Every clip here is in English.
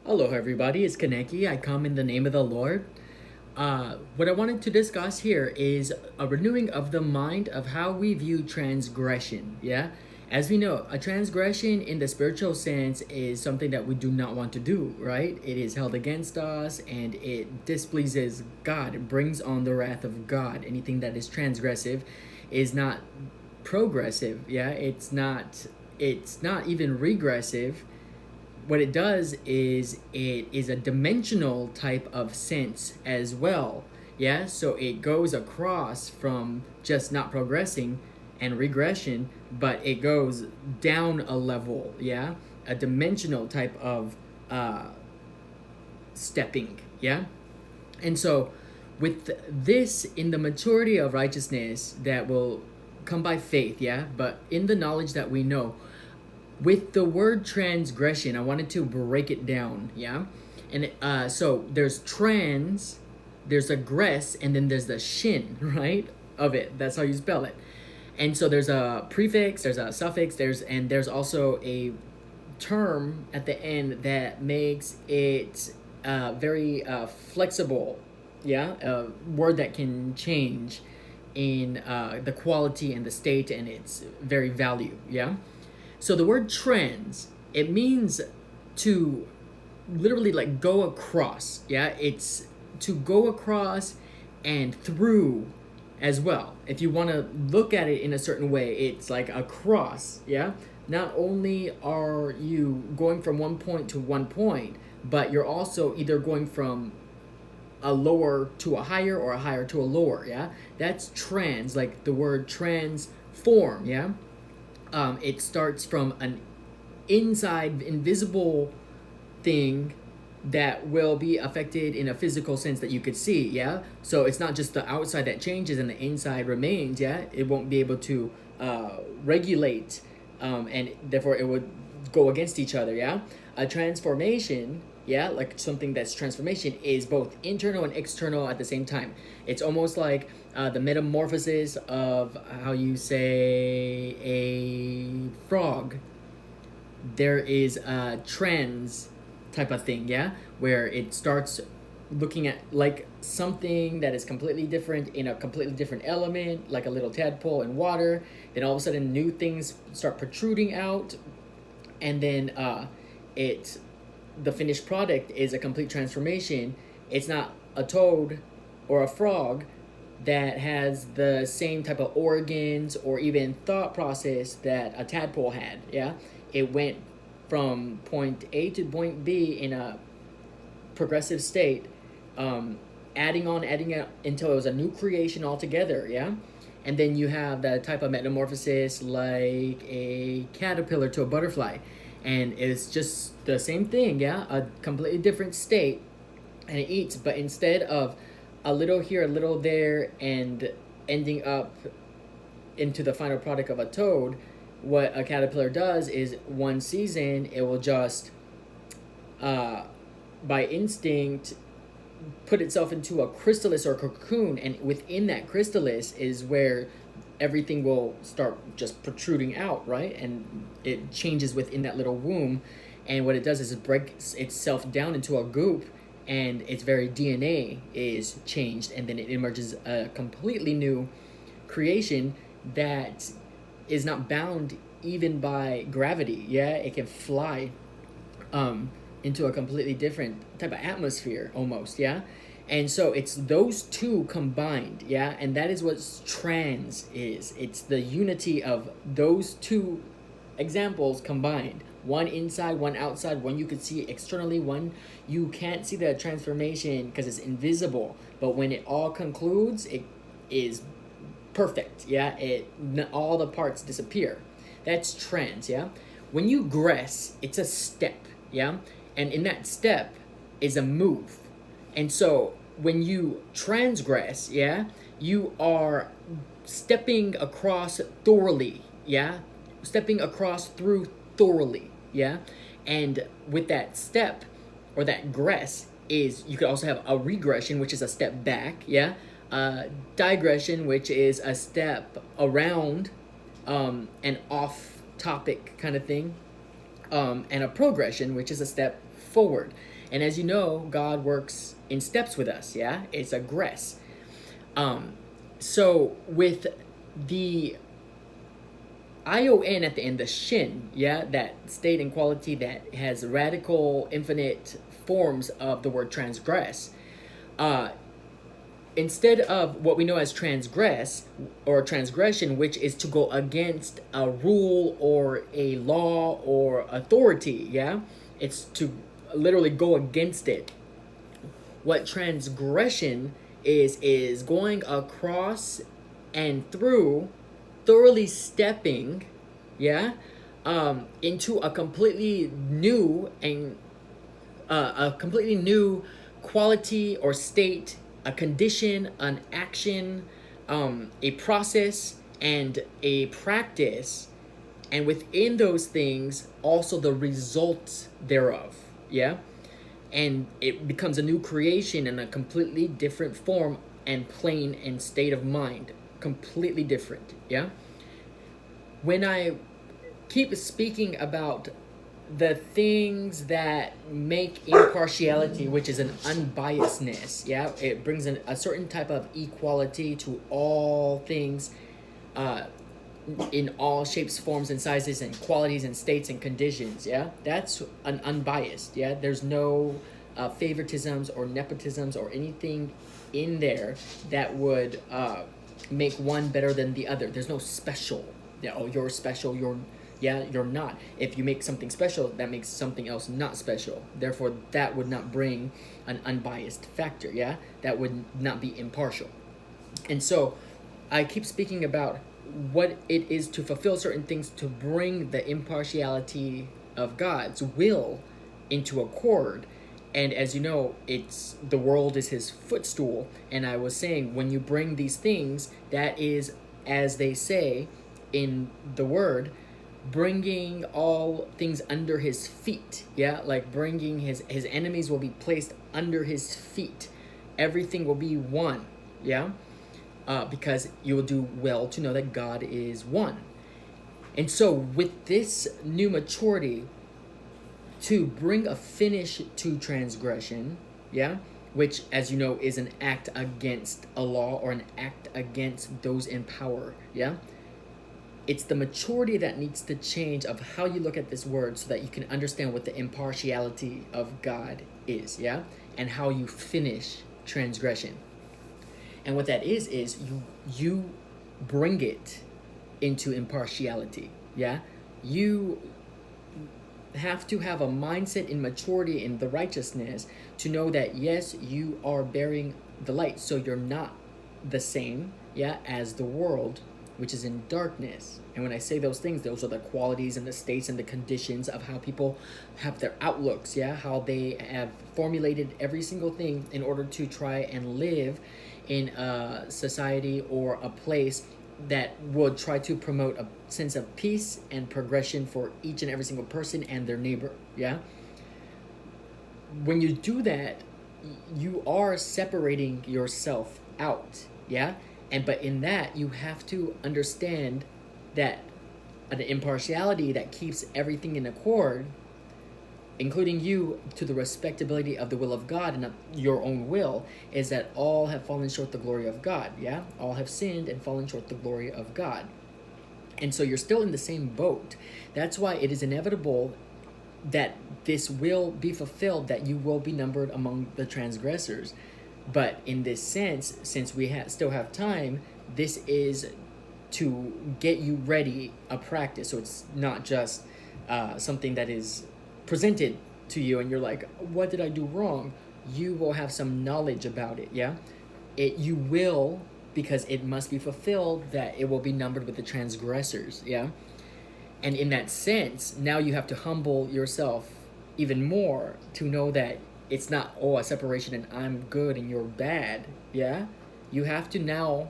Hello, everybody. It's Kaneki. I come in the name of the Lord. What I wanted to discuss here is a renewing of the mind of how we view transgression. Yeah, as we know, a transgression in the spiritual sense is something that we do not want to do. Right? It is held against us, and it displeases God. It brings on the wrath of God. Anything that is transgressive is not progressive. Yeah, it's not. It's not even regressive. What it does is it is a dimensional type of sense as well. Yeah, so it goes across from just not progressing and regression, but it goes down a level. Yeah, a dimensional type of uh, stepping. Yeah, and so with this, in the maturity of righteousness that will come by faith. Yeah, but in the knowledge that we know, with the word transgression, I wanted to break it down. Yeah, and so there's trans, there's a gress, and then there's the shin, right, of it. That's how you spell it. And so there's a prefix, there's a suffix, there's also a term at the end that makes it very flexible. Yeah, a word that can change in the quality and the state and its very value. Yeah. So the word trans, it means to literally like go across. Yeah, it's to go across and through as well. If you want to look at it in a certain way, it's like a cross. Yeah, not only are you going from one point to one point, but you're also either going from a lower to a higher or a higher to a lower. Yeah, that's trans, like the word transform. Yeah, it starts from an inside invisible thing that will be affected in a physical sense that you could see. Yeah, so it's not just the outside that changes and the inside remains. Yeah, it won't be able to regulate, and therefore it would go against each other. Yeah, a transformation, yeah, like something that's transformation, is both internal and external at the same time. It's almost like the metamorphosis of how you say a frog. There is a trans type of thing, yeah, where it starts looking at like something that is completely different in a completely different element, like a little tadpole in water. Then all of a sudden, new things start protruding out, and then it the finished product is a complete transformation. It's not a toad or a frog that has the same type of organs or even thought process that a tadpole had. Yeah, it went from point A to point B in a progressive state, adding it until it was a new creation altogether. Yeah, and then you have the type of metamorphosis like a caterpillar to a butterfly, and it's just the same thing. Yeah, a completely different state, and it eats, but instead of a little here, a little there, and ending up into the final product of a toad, what a caterpillar does is one season it will just uh, by instinct put itself into a chrysalis or cocoon, and within that chrysalis is where everything will start just protruding out, right? And it changes within that little womb, and what it does is it breaks itself down into a goop, and its very DNA is changed, and then it emerges a completely new creation that is not bound even by gravity. Yeah, it can fly into a completely different type of atmosphere almost. Yeah, and so it's those two combined. Yeah, and that is what trans is. It's the unity of those two examples combined. One inside, one outside, one you could see externally, one you can't see the transformation because it's invisible. But when it all concludes, it is perfect. Yeah, all the parts disappear. That's trans. Yeah, when you gress, it's a step. Yeah, and in that step is a move. And so when you transgress, yeah, you are stepping across thoroughly. Yeah, stepping across through thoroughly. Yeah, and with that step or that gress is, you could also have a regression, which is a step back. Yeah, digression, which is a step around an off topic kind of thing, and a progression, which is a step forward. And as you know, God works in steps with us, yeah? It's a gress. So with the ION at the end, the shin, yeah, that state and quality that has radical infinite forms of the word transgress, instead of what we know as transgress or transgression, which is to go against a rule or a law or authority, yeah, it's to literally go against it. What transgression is going across and through, thoroughly stepping, yeah, into a completely new and a completely new quality or state, a condition, an action, a process, and a practice, and within those things also the results thereof, yeah. And it becomes a new creation in a completely different form and plane and state of mind, completely different, yeah. When I keep speaking about the things that make impartiality, which is an unbiasedness, yeah, it brings in a certain type of equality to all things, in all shapes, forms, and sizes, and qualities, and states, and conditions, yeah, that's an unbiased, yeah. There's no favoritisms or nepotisms or anything in there that would make one better than the other. There's no special, yeah, oh, you're special, you're not. If you make something special, that makes something else not special. Therefore, that would not bring an unbiased factor, yeah? That would not be impartial. And so, I keep speaking about what it is to fulfill certain things to bring the impartiality of God's will into accord. And as you know, it's the world is his footstool. And I was saying, when you bring these things, that is, as they say in the word, bringing all things under his feet, yeah, like bringing his enemies will be placed under his feet. Everything will be one, yeah, because you will do well to know that God is one. And so with this new maturity, to bring a finish to transgression, yeah, which, as you know, is an act against a law or an act against those in power, yeah. It's the maturity that needs to change of how you look at this word so that you can understand what the impartiality of God is, yeah? And how you finish transgression. And what that is you bring it into impartiality, yeah? You have to have a mindset in maturity in the righteousness to know that, yes, you are bearing the light, so you're not the same, yeah, as the world, which is in darkness. And when I say those things, those are the qualities and the states and the conditions of how people have their outlooks, yeah, how they have formulated every single thing in order to try and live in a society or a place that would try to promote a sense of peace and progression for each and every single person and their neighbor, yeah. When you do that, you are separating yourself out, yeah. But in that, you have to understand that an impartiality that keeps everything in accord, including you, to the respectability of the will of God and not your own will, is that all have fallen short the glory of God, yeah? All have sinned and fallen short the glory of God. And so you're still in the same boat. That's why it is inevitable that this will be fulfilled, that you will be numbered among the transgressors. But in this sense, since we still have time, this is to get you ready a practice. So it's not just something that is presented to you and you're like, what did I do wrong? You will have some knowledge about it, yeah? You will, because it must be fulfilled, that it will be numbered with the transgressors, yeah? And in that sense, now you have to humble yourself even more to know that it's not, oh, a separation and I'm good and you're bad, yeah? You have to now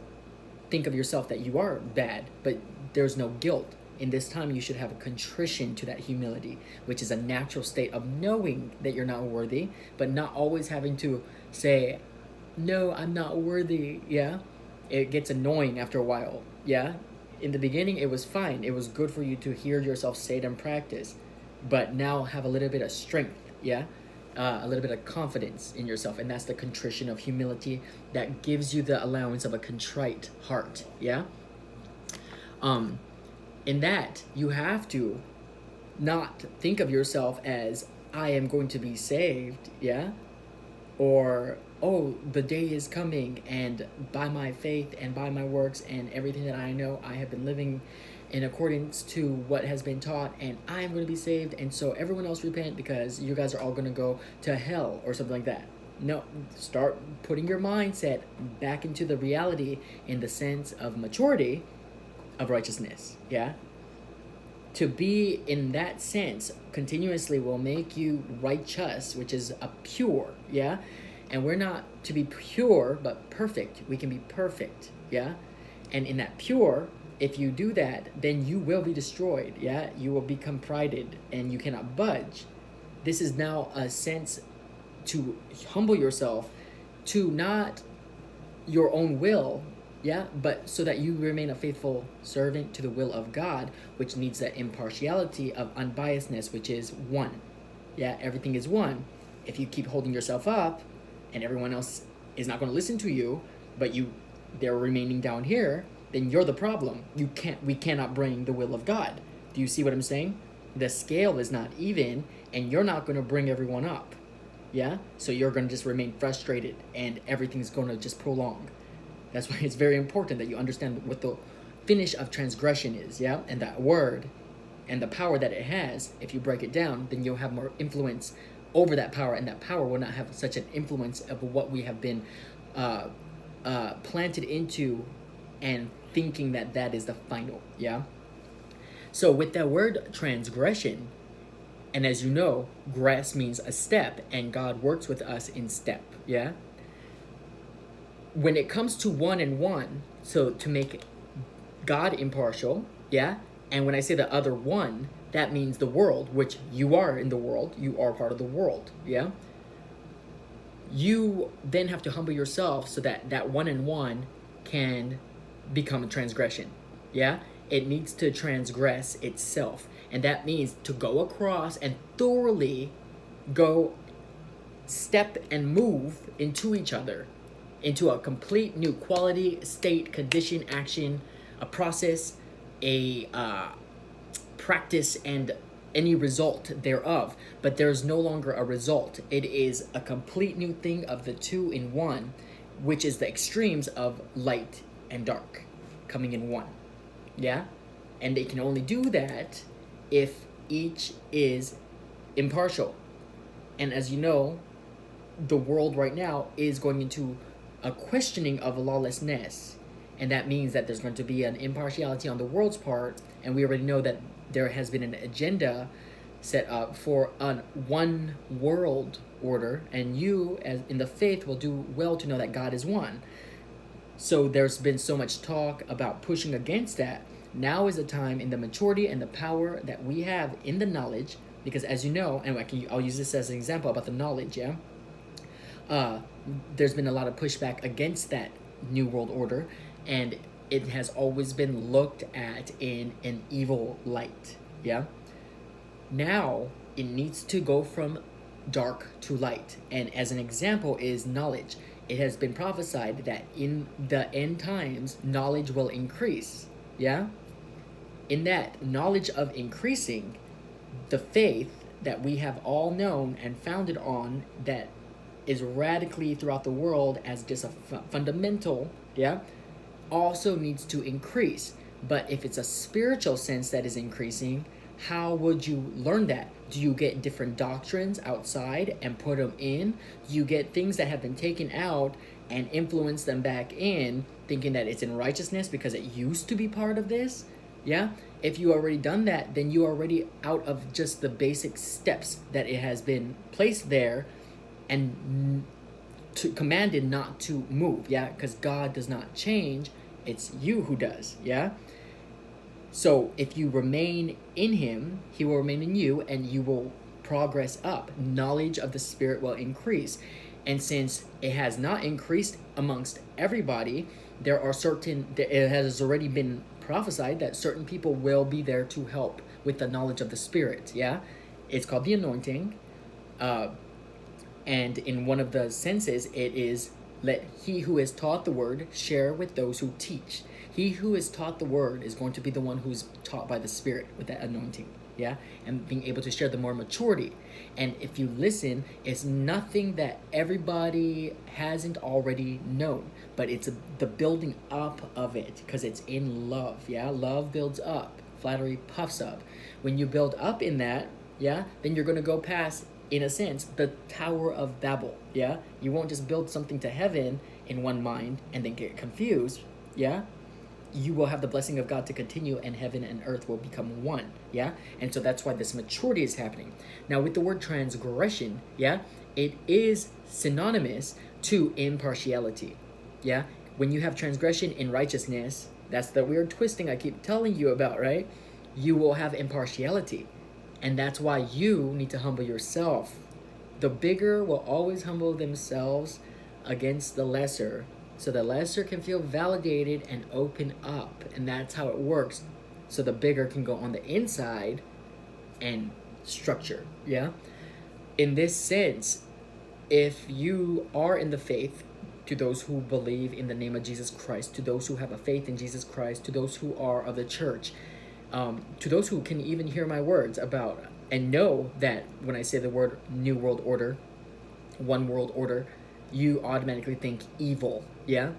think of yourself that you are bad, but there's no guilt. In this time, you should have a contrition to that humility, which is a natural state of knowing that you're not worthy, but not always having to say, no, I'm not worthy, yeah? It gets annoying after a while, yeah? In the beginning, it was fine. It was good for you to hear yourself say it and practice, but now have a little bit of strength, yeah? a little bit of confidence in yourself, and that's the contrition of humility that gives you the allowance of a contrite heart. Yeah. Um, in that you have to not think of yourself as I am going to be saved, yeah, or oh, the day is coming, and by my faith and by my works and everything that I know, I have been living in accordance to what has been taught, and I am going to be saved, and so everyone else repent because you guys are all going to go to hell or something like that. No, start putting your mindset back into the reality in the sense of maturity of righteousness, yeah? To be in that sense continuously will make you righteous, which is a pure, yeah? And we're not to be pure, but perfect. We can be perfect, yeah? And in that pure, if you do that, then you will be destroyed, yeah? You will become prided and you cannot budge. This is now a sense to humble yourself to not your own will, yeah, but so that you remain a faithful servant to the will of God, which needs that impartiality of unbiasedness, which is one. Yeah, everything is one. If you keep holding yourself up and everyone else is not going to listen to you, but they're remaining down here, then you're the problem. We cannot bring the will of God. Do you see what I'm saying? The scale is not even, and you're not going to bring everyone up. Yeah? So you're going to just remain frustrated and everything's going to just prolong. That's why it's very important that you understand what the finish of transgression is, yeah? And that word and the power that it has, if you break it down, then you'll have more influence over that power, and that power will not have such an influence of what we have been planted into and thinking that that is the final, yeah? So with that word transgression, and as you know, gress means a step, and God works with us in step, yeah? When it comes to one and one, so to make God impartial, yeah? And when I say the other one, that means the world, which you are in the world, you are part of the world, yeah? You then have to humble yourself so that that one and one can become a transgression, yeah? It needs to transgress itself. And that means to go across and thoroughly go step and move into each other, into a complete new quality, state, condition, action, a process, a practice, and any result thereof. But there's no longer a result. It is a complete new thing of the two in one, which is the extremes of light and dark coming in one. Yeah? And they can only do that if each is impartial. And as you know, the world right now is going into a questioning of lawlessness. And that means that there's going to be an impartiality on the world's part. And we already know that there has been an agenda set up for a one world order. And you, as in the faith, will do well to know that God is one. So there's been so much talk about pushing against that. Now is the time in the maturity and the power that we have in the knowledge, because as you know, and I'll use this as an example about the knowledge, yeah? There's been a lot of pushback against that new world order, and it has always been looked at in an evil light, yeah? Now, it needs to go from dark to light, and as an example is knowledge. It has been prophesied that in the end times, knowledge will increase, yeah? In that knowledge of increasing, the faith that we have all known and founded on, that is radically throughout the world as just a fundamental, yeah, also needs to increase. But if it's a spiritual sense that is increasing, how would you learn that? Do you get different doctrines outside and put them in? Do you get things that have been taken out and influence them back in, thinking that it's in righteousness because it used to be part of this? Yeah? If you already done that, then you are already out of just the basic steps that it has been placed there and commanded not to move, yeah? Because God does not change, it's you who does, yeah? So if you remain in him, he will remain in you, and you will progress up. Knowledge of the Spirit will increase. And since it has not increased amongst everybody, it has already been prophesied that certain people will be there to help with the knowledge of the Spirit, yeah? It's called the anointing. And in one of the senses, it is, let he who is taught the word share with those who teach. He who is taught the word is going to be the one who's taught by the Spirit with that anointing, yeah? And being able to share the more maturity. And if you listen, it's nothing that everybody hasn't already known, but it's the building up of it, because it's in love, yeah? Love builds up, flattery puffs up. When you build up in that, yeah, then you're going to go past, in a sense, the Tower of Babel, yeah? You won't just build something to heaven in one mind and then get confused, yeah? You will have the blessing of God to continue, and heaven and earth will become one, yeah? And so that's why this maturity is happening. Now, with the word transgression, yeah, it is synonymous to impartiality, yeah? When you have transgression in righteousness, that's the weird twisting I keep telling you about, right? You will have impartiality. And that's why you need to humble yourself. The bigger will always humble themselves against the lesser, so the lesser can feel validated and open up. And that's how it works. So the bigger can go on the inside and structure, yeah? In this sense, if you are in the faith, to those who believe in the name of Jesus Christ, to those who have a faith in Jesus Christ, to those who are of the church, to those who can even hear my words about and know that when I say the word New World Order, One World Order, you automatically think evil, yeah?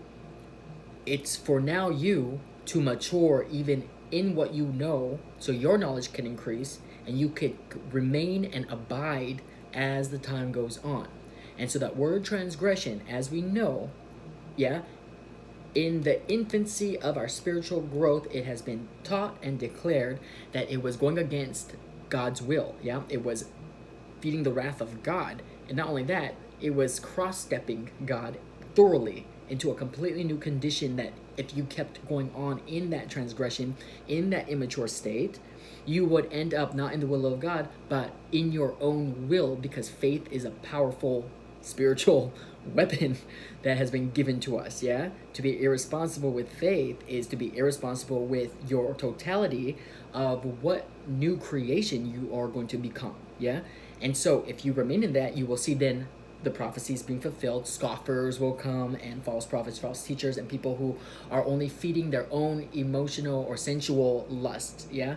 It's for now you to mature even in what you know, so your knowledge can increase and you could remain and abide as the time goes on. And so that word transgression, as we know, yeah, in the infancy of our spiritual growth, it has been taught and declared that it was going against God's will, yeah? It was feeding the wrath of God. And not only that, it was cross-stepping God thoroughly into a completely new condition that if you kept going on in that transgression, in that immature state, you would end up not in the will of God, but in your own will, because faith is a powerful spiritual weapon that has been given to us, yeah? To be irresponsible with faith is to be irresponsible with your totality of what new creation you are going to become, yeah? And so if you remain in that, you will see then the prophecies being fulfilled. Scoffers will come, and false prophets, false teachers, and people who are only feeding their own emotional or sensual lust, yeah?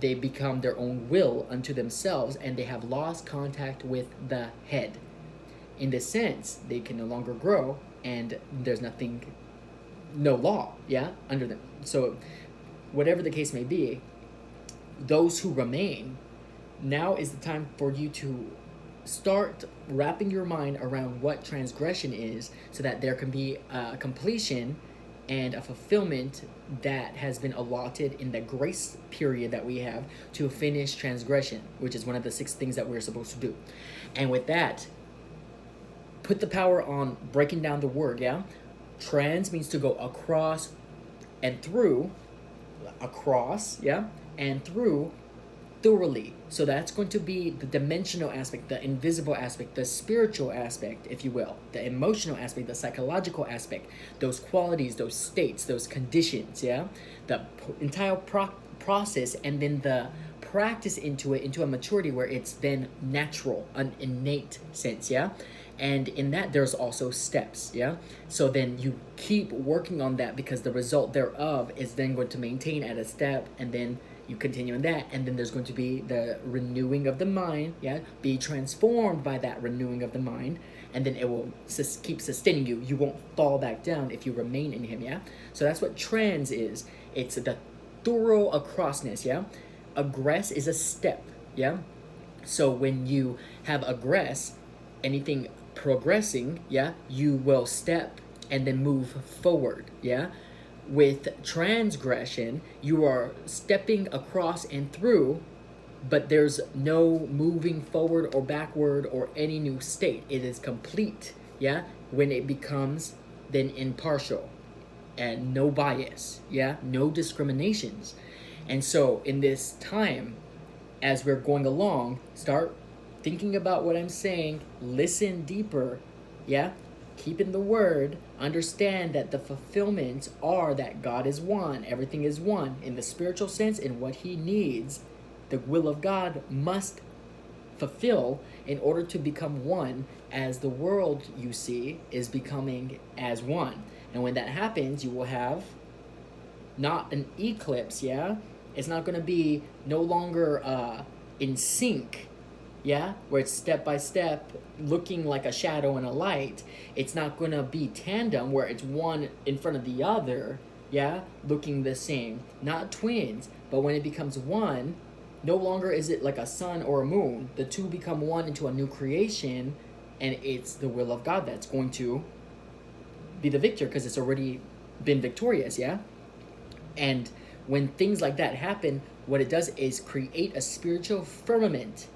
They become their own will unto themselves, and they have lost contact with the head. In this sense, they can no longer grow, and there's no law, yeah, under them. So whatever the case may be, those who remain, now is the time for you to start wrapping your mind around what transgression is, so that there can be a completion and a fulfillment that has been allotted in the grace period that we have to finish transgression, which is one of the 6 things that we're supposed to do. And with that, put the power on breaking down the word, yeah? Trans means to go across and through, across, yeah? And through thoroughly. So that's going to be the dimensional aspect, the invisible aspect, the spiritual aspect, if you will, the emotional aspect, the psychological aspect, those qualities, those states, those conditions, yeah? The entire process, and then the practice into it, into a maturity where it's then natural, an innate sense, yeah? And in that, there's also steps, yeah? So then you keep working on that, because the result thereof is then going to maintain at a step, and then you continue in that, and then there's going to be the renewing of the mind, yeah? Be transformed by that renewing of the mind, and then it will keep sustaining you. You won't fall back down if you remain in him, yeah? So that's what trans is. It's the thorough acrossness, yeah? Aggress is a step, yeah? So when you have aggress, anything progressing, yeah, you will step and then move forward, yeah? With transgression, you are stepping across and through, but there's no moving forward or backward or any new state. It is complete, yeah? When it becomes then impartial and no bias, yeah? No discriminations. And so in this time, as we're going along, start thinking about what I'm saying, listen deeper, yeah? Keep in the word, understand that the fulfillments are that God is one, everything is one. In the spiritual sense, in what he needs, the will of God must fulfill in order to become one, as the world you see is becoming as one. And when that happens, you will have not an eclipse, yeah? It's not going to be no longer in sync, yeah? Where it's step by step, looking like a shadow and a light. It's not going to be tandem, where it's one in front of the other, yeah? Looking the same. Not twins, but when it becomes one, no longer is it like a sun or a moon. The two become one into a new creation, and it's the will of God that's going to be the victor, because it's already been victorious, yeah? And when things like that happen, what it does is create a spiritual firmament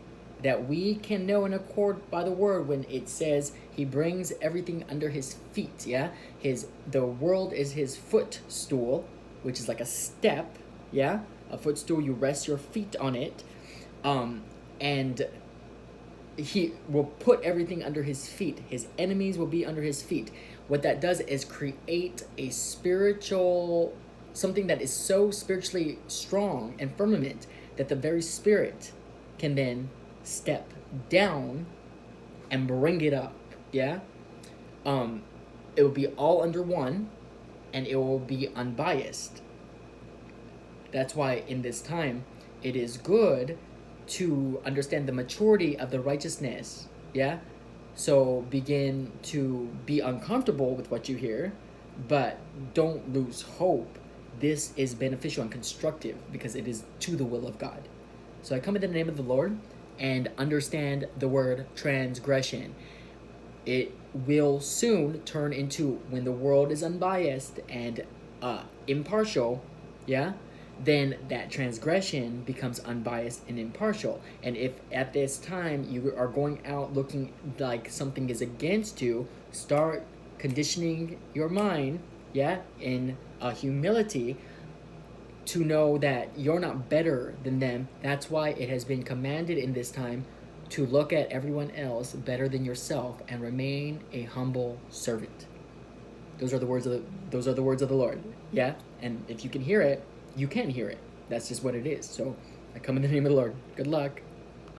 that we can know and accord by the word when it says he brings everything under his feet, yeah? The world is his footstool, which is like a step, yeah? A footstool, you rest your feet on it. And he will put everything under his feet. His enemies will be under his feet. What that does is create a spiritual, something that is so spiritually strong and firmament that the very spirit can then step down and bring it up, yeah? It will be all under one, and it will be unbiased. That's why in this time, it is good to understand the maturity of the righteousness, yeah? So begin to be uncomfortable with what you hear, but don't lose hope. This is beneficial and constructive because it is to the will of God. So I come in the name of the Lord and understand the word transgression. It will soon turn into, when the world is unbiased and impartial, yeah, then that transgression becomes unbiased and impartial. And if at this time you are going out looking like something is against you, start conditioning your mind, yeah, in humility, to know that you're not better than them. That's why it has been commanded in this time to look at everyone else better than yourself and remain a humble servant. Those are the words of the Lord. Yeah? And if you can hear it, you can hear it. That's just what it is. So I come in the name of the Lord. Good luck.